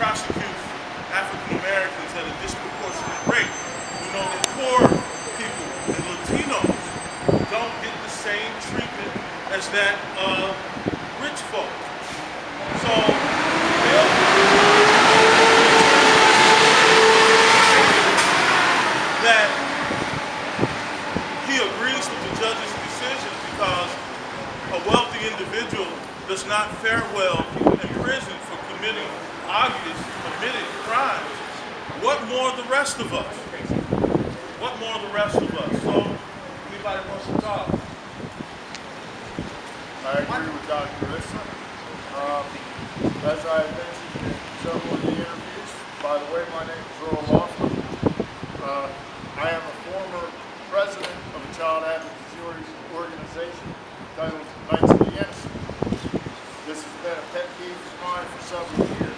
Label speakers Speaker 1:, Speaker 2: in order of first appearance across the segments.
Speaker 1: prosecutes African Americans at a disproportionate rate. We know that poor people and Latinos don't get the same treatment as that of rich folk. So that he agrees with the judge's decision because a wealthy individual does not fare well in prison for committing obvious committed crimes. What more the rest of us? What more the rest of us? So, anybody wants to talk?
Speaker 2: I agree with Dr. Issa. As I mentioned in several of the interviews, by the way, my name is Earl Laughlin. I am a former president of a child advocacy organization titled Knights of the Innocent. This has been a pet peeve of mine for several years.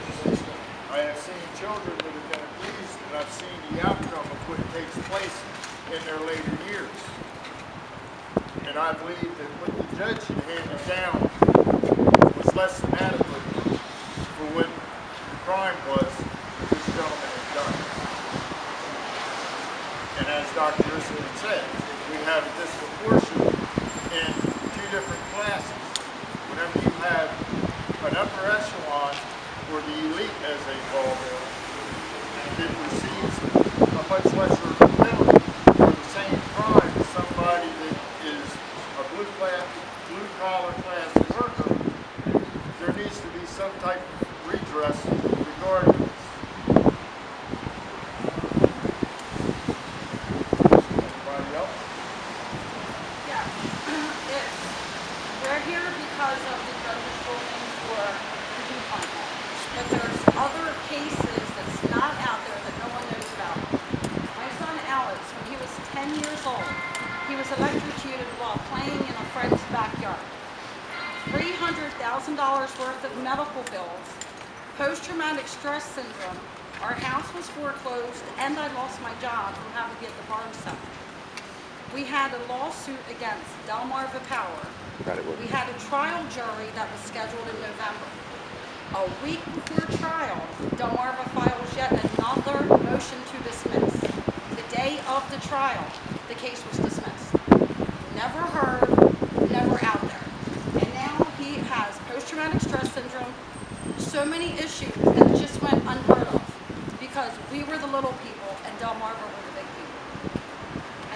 Speaker 2: I have seen children that have been abused, and I've seen the outcome of what takes place in their later years. And I believe that what the judge had handed down was less than adequate for what the crime was that this gentleman had done. And as Dr. Issa had said, we have a disproportion in two different classes. Whenever you have an upper echelon, or the elite as they call them, it receives a much lesser penalty for the same crime as somebody that is a blue-collar class worker. There needs to be some type of redress regarding this. Anybody else?
Speaker 3: Yeah. We're here because of the judge's ruling for the DuPont. But there's other cases that's not out there that no one knows about. My son Alex, when he was 10 years old, he was electrocuted while playing in a friend's backyard. $300,000 worth of medical bills, post-traumatic stress syndrome, our house was foreclosed, and I lost my job from having to get the barn set. We had a lawsuit against Delmarva Power. We had a trial jury that was scheduled in November. A week before trial, Delmarva files yet another motion to dismiss. The day of the trial, the case was dismissed. Never heard, never out there. And now he has post-traumatic stress syndrome, so many issues that just went unheard of because we were the little people and Delmarva were the big people.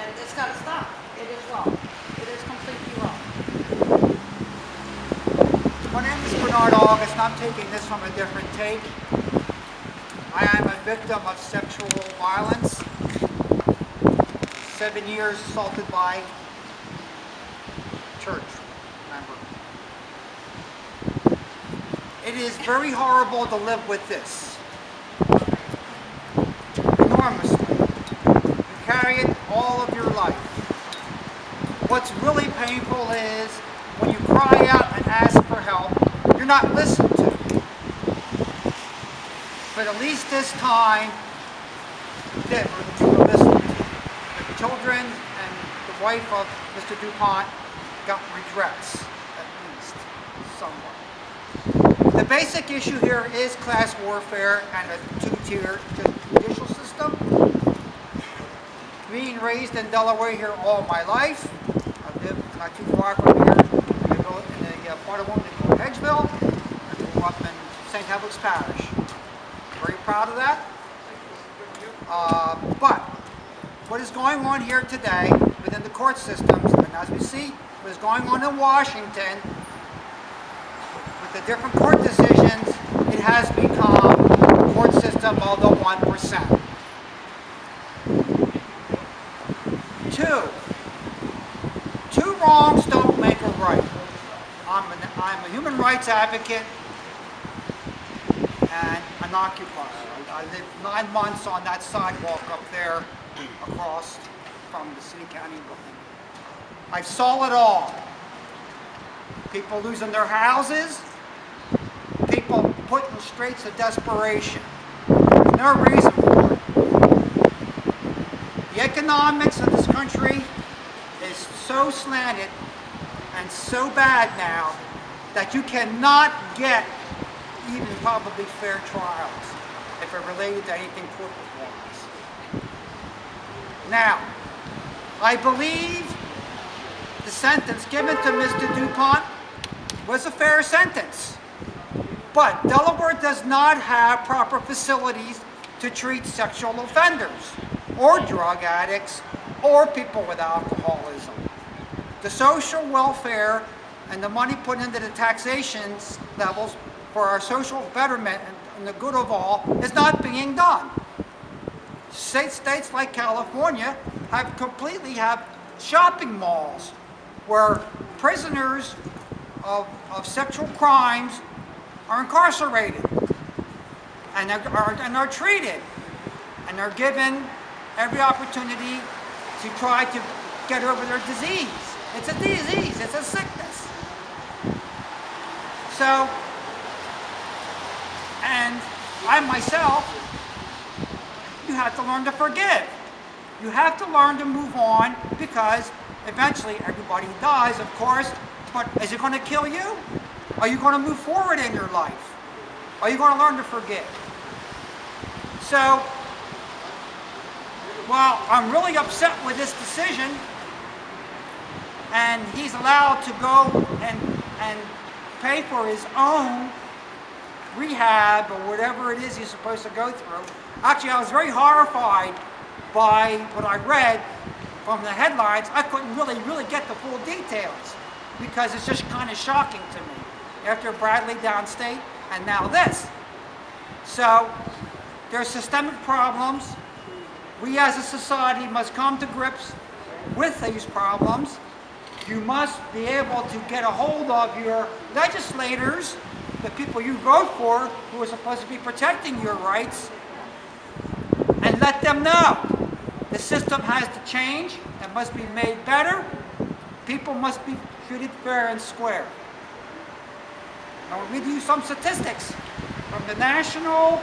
Speaker 3: And it's got to stop. It is wrong. It is completely wrong.
Speaker 4: My name is Bernard August, and I'm taking this from a different take. I am a victim of sexual violence. 7 years assaulted by a church member. It is very horrible to live with this. Enormously. You carry it all of your life. What's really painful is when you cry out and ask for help, you're not listened to. But at least this time, you were listened to. The children and the wife of Mr. DuPont got redress, at least, somewhat. The basic issue here is class warfare and a two-tier judicial system. Being raised in Delaware here all my life, I live not too far from here in the part of Wilmington called Hedgeville. I grew up in St. Helens Parish. Very proud of that. But what is going on here today within the court systems, and as we see what is going on in Washington, with the different court decisions, it has become a court system of the 1%. Two wrongs don't make a right. I'm a human rights advocate and an occupier. I lived 9 months on that sidewalk up there across from the city county building. I saw it all. People losing their houses, people put in straits of desperation. No reason for it. The economics of this country is so slanted and so bad now that you cannot get even probably fair trials if it related to anything corporate-wise. Now, I believe the sentence given to Mr. DuPont was a fair sentence. But Delaware does not have proper facilities to treat sexual offenders or drug addicts or people with alcoholism. The social welfare and the money put into the taxation levels for our social betterment and the good of all is not being done. States like California have shopping malls where prisoners of sexual crimes are incarcerated and are treated, and they're given every opportunity to try to get over their disease. It's a disease, it's a sickness. So, and I myself, you have to learn to forgive. You have to learn to move on, because eventually everybody dies, of course, but is it going to kill you? Are you going to move forward in your life? Are you going to learn to forgive? So, while I'm really upset with this decision, and he's allowed to go and pay for his own rehab or whatever it is he's supposed to go through. Actually, I was very horrified by what I read from the headlines. I couldn't really get the full details, because it's just kind of shocking to me. After Bradley downstate and now this. So there's systemic problems. We as a society must come to grips with these problems. You must be able to get a hold of your legislators, the people you vote for, who are supposed to be protecting your rights, and let them know the system has to change. It must be made better. People must be treated fair and square. I'll read you some statistics from the National